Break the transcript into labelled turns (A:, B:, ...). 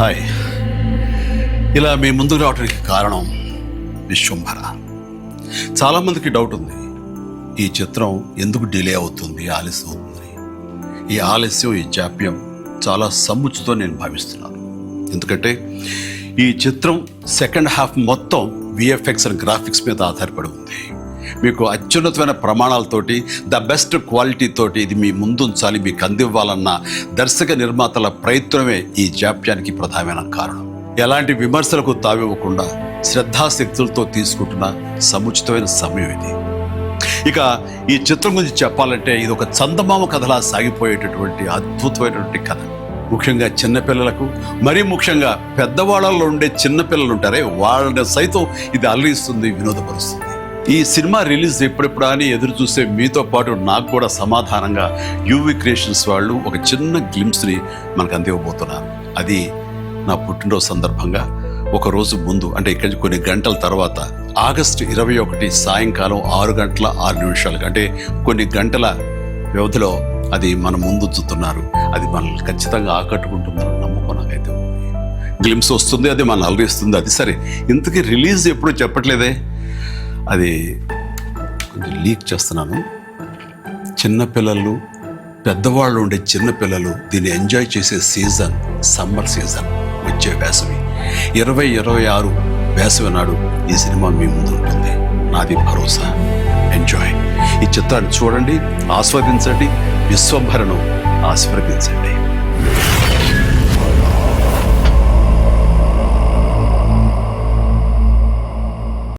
A: Hi, ఇలా మీ ముందుకు రావడానికి కారణం విశ్వంభర. చాలామందికి డౌట్ ఉంది, ఈ చిత్రం ఎందుకు డిలే అవుతుంది, ఆలస్యం అవుతుంది. ఈ ఆలస్యం, ఈ జాప్యం చాలా సముచితం నేను భావిస్తున్నాను. ఎందుకంటే ఈ చిత్రం సెకండ్ హాఫ్ మొత్తం విఎఫ్ఎక్స్ అండ్ గ్రాఫిక్స్ మీద ఆధారపడి ఉంది. మీకు అత్యున్నతమైన ప్రమాణాలతోటి, ద బెస్ట్ క్వాలిటీ తోటి ఇది మీ ముందుంచాలి, మీకు అందివ్వాలన్న దర్శక నిర్మాతల ప్రయత్నమే ఈ జాప్యానికి ప్రధానమైన కారణం. ఎలాంటి విమర్శలకు తావివ్వకుండా శ్రద్ధాశక్తులతో తీసుకుంటున్న సముచితమైన సమయం ఇది. ఇక ఈ చిత్రం గురించి చెప్పాలంటే ఇది ఒక చందమామ కథలా సాగిపోయేటటువంటి అద్భుతమైనటువంటి కథ. ముఖ్యంగా చిన్నపిల్లలకు, మరీ ముఖ్యంగా పెద్దవాళ్ళలో ఉండే చిన్నపిల్లలు ఉంటారే, వాళ్ళని సైతం ఇది అలరిస్తుంది, వినోదపరుస్తుంది. ఈ సినిమా రిలీజ్ ఎప్పుడెప్పుడా అని ఎదురు చూసే మీతో పాటు నాకు కూడా సమాధానంగా యూవి క్రియేషన్స్ వాళ్ళు ఒక చిన్న గ్లిమ్స్ని మనకు అందివ్వబోతున్నారు. అది నా పుట్టినరోజు సందర్భంగా ఒక రోజు ముందు, అంటే ఇక్కడి కొన్ని గంటల తర్వాత ఆగస్టు 21 సాయంకాలం 6:06 అంటే కొన్ని గంటల వ్యవధిలో అది మన ముందు ఉంచుతున్నారు. అది మనల్ని ఖచ్చితంగా ఆకట్టుకుంటుందని నమ్మకం నాకైతే ఉంది. గ్లిమ్స్ వస్తుంది, అది మనల్ని అలరిస్తుంది. అది సరే, ఇంతకీ రిలీజ్ ఎప్పుడు చెప్పట్లేదే, అది కొంచెం లీక్ చేస్తున్నాను. చిన్నపిల్లలు, పెద్దవాళ్ళు ఉండే చిన్నపిల్లలు దీన్ని ఎంజాయ్ చేసే సీజన్ సమ్మర్ సీజన్, వచ్చే వేసవి 2026 వేసవి నాడు ఈ సినిమా మీ ముందు ఉంటుంది. నాది భరోసా. ఎంజాయ్. ఈ చిత్రాన్ని చూడండి, ఆస్వాదించండి, విశ్వంభరను ఆస్వాదించండి.